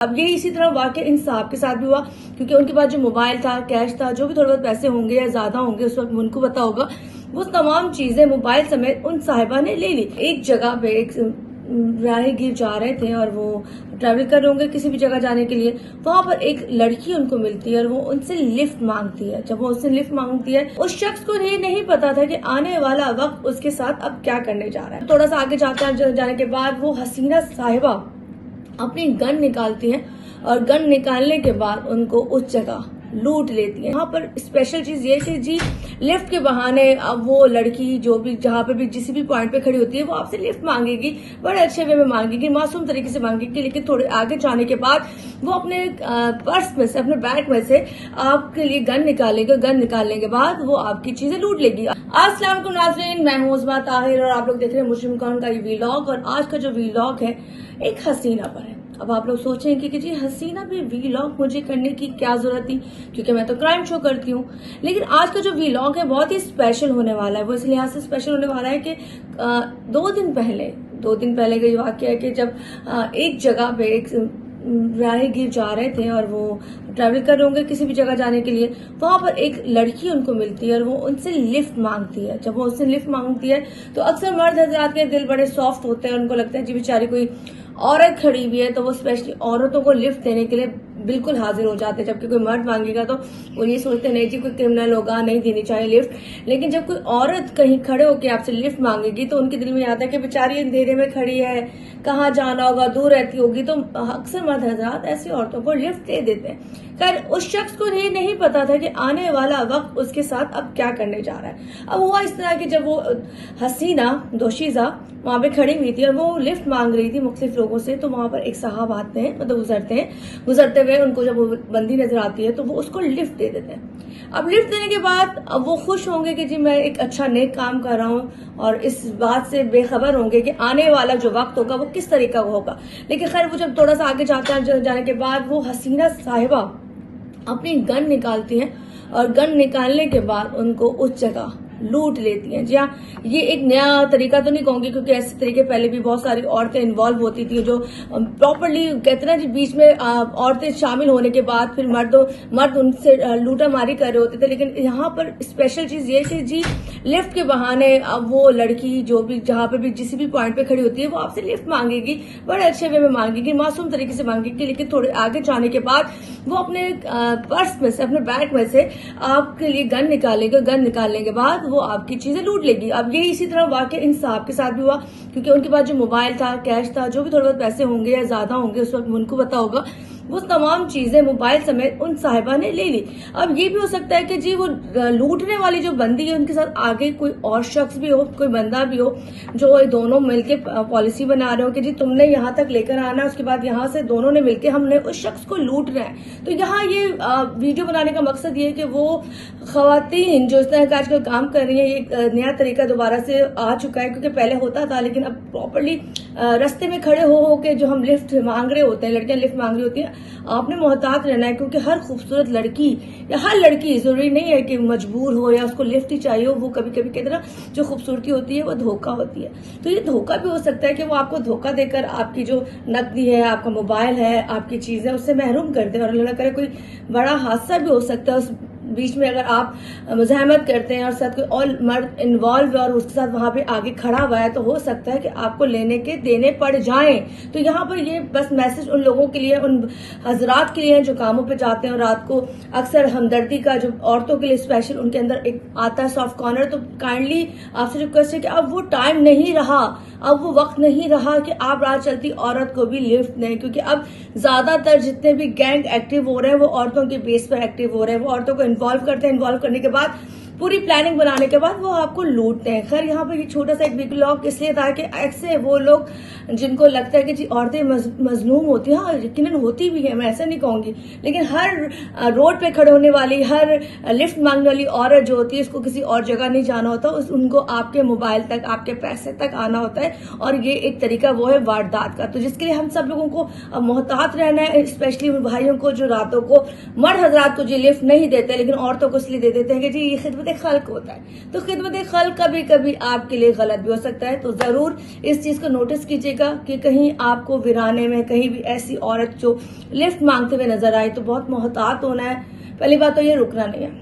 अब ये इसी तरह वाकया इन साहब के साथ भी हुआ, क्योंकि उनके पास जो मोबाइल था, कैश था, जो भी थोड़े बहुत पैसे होंगे या ज्यादा होंगे उस वक्त उनको पता होगा, वो तमाम चीजें मोबाइल समेत उन साहिबा ने ले ली। एक जगह पे एक राहगीर जा रहे थे और वो ट्रैवल कर रहे होंगे किसी भी जगह जाने के लिए। वहां पर एक लड़की उनको मिलती है और वो उनसे लिफ्ट मांगती है। जब वो उससे लिफ्ट मांगती है, उस शख्स को ये नहीं पता था कि आने वाला वक्त उसके साथ अब क्या करने जा रहा है। थोड़ा सा आगे जाने के बाद वो हसीना साहिबा अपनी गन निकालती हैं और गन निकालने के बाद उनको उस जगह लूट लेती है। यहाँ पर स्पेशल चीज ये कि जी लिफ्ट के बहाने अब वो लड़की जो भी जहाँ पे भी जिस भी पॉइंट पे खड़ी होती है वो आपसे लिफ्ट मांगेगी, बड़े अच्छे वे में मांगेगी, मासूम तरीके से मांगेगी। लेकिन थोड़े आगे जाने के बाद वो अपने पर्स में से, अपने बैग में से आपके लिए गन निकालेगी। गन निकालने के बाद वो आपकी चीजें लूट लेगी। अस्सलाम वालेकुम नाज़रीन, मैं हूं उस्मा ताहिर और आप लोग देख रहे हैं मुस्लिम कौन का ये वीलॉग। और आज का जो वीलॉग है एक हसीना पर है। अब आप लोग सोचेंगे कि जी हसीना भी वीलॉग मुझे करने की क्या जरूरत थी, क्योंकि मैं तो क्राइम शो करती हूँ। लेकिन आज का जो वीलॉग है बहुत ही स्पेशल होने वाला है। वो इस लिहाज से स्पेशल होने वाला है कि 2 दिन पहले का ये वाकया है कि जब एक जगह पे एक राहगीर जा रहे थे और वो ट्रैवल कर रहे होंगे किसी भी जगह जाने के लिए। वहां पर एक लड़की उनको मिलती है और वो उनसे लिफ्ट मांगती है। जब वो उससे लिफ्ट मांगती है तो अक्सर मर्द हजरात के दिल बड़े सॉफ्ट होते हैं, उनको लगता है जी बेचारी कोई औरत खड़ी हुई है तो वो स्पेशली औरतों को लिफ्ट देने के लिए बिल्कुल हाजिर हो जाते हैं। जबकि कोई मर्द मांगेगा तो वो ये सोचते नहीं जी कोई क्रिमिनल होगा, नहीं देनी चाहिए लिफ्ट। लेकिन जब कोई औरत कहीं खड़े होकर आपसे लिफ्ट मांगेगी तो उनके दिल में आता है कि बेचारी अंधेरे में खड़ी है, कहाँ जाना होगा, दूर रहती होगी, तो अक्सर मर्द हजरात ऐसी औरतों को लिफ्ट दे देते हैं। खैर उस शख्स को ये नहीं पता था कि आने वाला वक्त उसके साथ अब क्या करने जा रहा है। अब हुआ इस तरह कि जब वो हसीना दोशीजा वहां पे खड़ी हुई थी और वो लिफ्ट मांग रही थी मुख्तलिफ लोगों से, तो वहां पर एक साहब आते हैं, मतलब गुजरते हुए उनको जब वो बंदी नजर आती है तो वो उसको लिफ्ट दे देते हैं। अब लिफ्ट देने के बाद अब वो खुश होंगे कि जी मैं एक अच्छा नेक काम कर रहा हूँ और इस बात से बेखबर होंगे कि आने वाला जो वक्त होगा वो किस तरीका का होगा। लेकिन खैर वो जब थोड़ा सा आगे जाने के बाद वो हसीना साहिबा अपनी गन निकालती हैं और गन निकालने के बाद उनको उस जगह लूट लेती हैं। जी हाँ, ये एक नया तरीका तो नहीं कहूंगी, क्योंकि ऐसे तरीके पहले भी बहुत सारी औरतें इन्वॉल्व होती थी जो प्रॉपरली कहते ना जी बीच में औरतें शामिल होने के बाद फिर मर्द उनसे लूटा मारी कर रहे होते थे। लेकिन यहाँ पर स्पेशल चीज ये कि जी लिफ्ट के बहाने अब वो लड़की जो भी जहाँ पे भी जिस भी पॉइंट पे खड़ी होती है वो आपसे लिफ्ट मांगेगी, बड़े अच्छे वे में मांगेगी, मासूम तरीके से मांगेगी। लेकिन थोड़े आगे जाने के बाद वो अपने पर्स में से, अपने बैग में से आपके लिए गन निकालेगी। गन निकालने के बाद वो आपकी चीजें लूट लेगी। अब ये इसी तरह वाकया इन साहब के साथ भी हुआ, क्योंकि उनके पास जो मोबाइल था, कैश था, जो भी थोड़े बहुत पैसे होंगे या ज्यादा होंगे उस वक्त उनको पता होगा, वो तमाम चीजें मोबाइल समेत उन साहिबा ने ले ली। अब ये भी हो सकता है कि जी वो लूटने वाली जो बंदी है उनके साथ आगे कोई और शख्स भी हो, कोई बंदा भी हो, जो दोनों मिलके पॉलिसी बना रहे हो कि जी तुमने यहाँ तक लेकर आना, उसके बाद यहाँ से दोनों ने मिलकर हमने उस शख्स को लूटना है। तो यहाँ ये वीडियो बनाने का मकसद ये है कि वो खवातीन जो इस तरह का आजकल काम कर रही है, ये नया तरीका दोबारा से आ चुका है, क्योंकि पहले होता था लेकिन अब प्रॉपरली रास्ते में खड़े हो के जो हम लिफ्ट मांग रहे होते हैं, लड़कियां लिफ्ट मांग रही होती हैं, आपने मोहतात रहना है। क्योंकि हर खूबसूरत लड़की या हर लड़की जरूरी नहीं है कि मजबूर हो या उसको लिफ्ट ही चाहिए हो। वो कभी कभी कहते ना जो खूबसूरती होती है वो धोखा होती है। तो ये धोखा भी हो सकता है कि वो आपको धोखा देकर आपकी जो नकदी है, आपका मोबाइल है, आपकी चीजें उससे महरूम कर दे। और अल्लाह करे कोई बड़ा हादसा भी हो सकता है उस बीच में, अगर आप मुज़ाहमत करते हैं और साथ कोई और मर्द इन्वॉल्व है और उसके साथ वहां पे आगे खड़ा हुआ है, तो हो सकता है कि आपको लेने के देने पड़ जाएं। तो यहाँ पर ये बस मैसेज उन लोगों के लिए, उन हजरात के लिए जो कामों पे जाते हैं और रात को अक्सर हमदर्दी का जो औरतों के लिए स्पेशल उनके अंदर एक आता है सॉफ्ट कॉर्नर। तो काइंडली आपसे रिक्वेस्ट है कि अब वो टाइम नहीं रहा, अब वो वक्त नहीं रहा कि आप रात चलती औरत को भी लिफ्ट दें, क्योंकि अब ज्यादातर जितने भी गैंग एक्टिव हो रहे हैं वो औरतों के बेस पर एक्टिव हो रहे हैं। वो औरतों को इन्वॉल्व करते हैं, इन्वॉल्व करने के बाद पूरी प्लानिंग बनाने के बाद वो आपको लूटते हैं। खैर यहाँ पर ये छोटा सा एक वीलॉग इसलिए था कि ऐसे वो लोग जिनको लगता है कि जी औरतें मजलूम होती हैं, हाँ यकीनन होती भी है, मैं ऐसा नहीं कहूंगी, लेकिन हर रोड पे खड़े होने वाली, हर लिफ्ट मांगने वाली औरत जो होती है उसको किसी और जगह नहीं जाना होता, उनको आपके मोबाइल तक, आपके पैसे तक आना होता है। और ये एक तरीका वो है वारदात का। तो जिसके लिए हम सब लोगों को मोहतात रहना है, स्पेशली भाइयों को जो रातों को मर्द हजरात को जी लिफ्ट नहीं देते लेकिन औरतों को इसलिए दे देते हैं कि जी ये खिदमत खल्क होता है। तो खिदमत खल्क कभी कभी आपके लिए गलत भी हो सकता है। तो जरूर इस चीज को नोटिस कीजिएगा कि कहीं आपको वीराने में कहीं भी ऐसी औरत जो लिफ्ट मांगते हुए नजर आए तो बहुत मोहतात होना है। पहली बात तो ये रुकना नहीं है,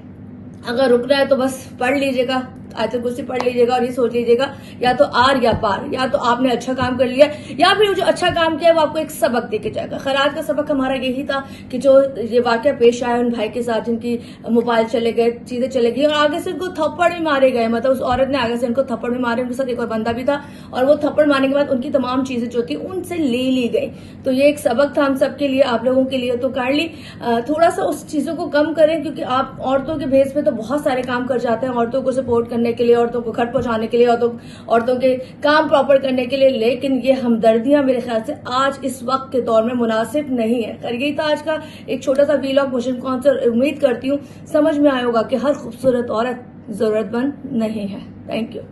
अगर रुकना है तो बस पढ़ लीजिएगा, आयतुल कुर्सी पढ़ लीजिएगा और ये सोच लीजिएगा या तो आर या पार, या तो आपने अच्छा काम कर लिया या फिर जो अच्छा काम किया वो आपको एक सबक देके जाएगा। खैरात का सबक हमारा यही था कि जो ये वाकया पेश आया उन भाई के साथ जिनकी मोबाइल चले गए, चीजें चले गई और आगे से उनको थप्पड़ भी मारे गए, मतलब उस औरत ने आगे से उनको थप्पड़ भी मारे, उनके साथ एक और बंदा भी था और वो थप्पड़ मारने के बाद उनकी तमाम चीजें जो थी उनसे ले ली गई। तो ये एक सबक था हम सबके लिए, आप लोगों के लिए। तो काइंडली थोड़ा सा उस चीजों को कम करें, क्योंकि आप औरतों के भेस पे तो बहुत सारे काम कर जाते हैं, औरतों को सपोर्ट करने के लिए, औरतों को घर पहुंचाने के लिए, औरतों के काम प्रॉपर करने के लिए, लेकिन ये हमदर्दियां मेरे ख्याल से आज इस वक्त के दौर में मुनासिब नहीं है। कर यही था आज का एक छोटा सा वीलॉग मोशन कॉन्सर्ट। उम्मीद करती हूँ समझ में आया होगा कि हर खूबसूरत औरत जरूरतमंद नहीं है। Thank you.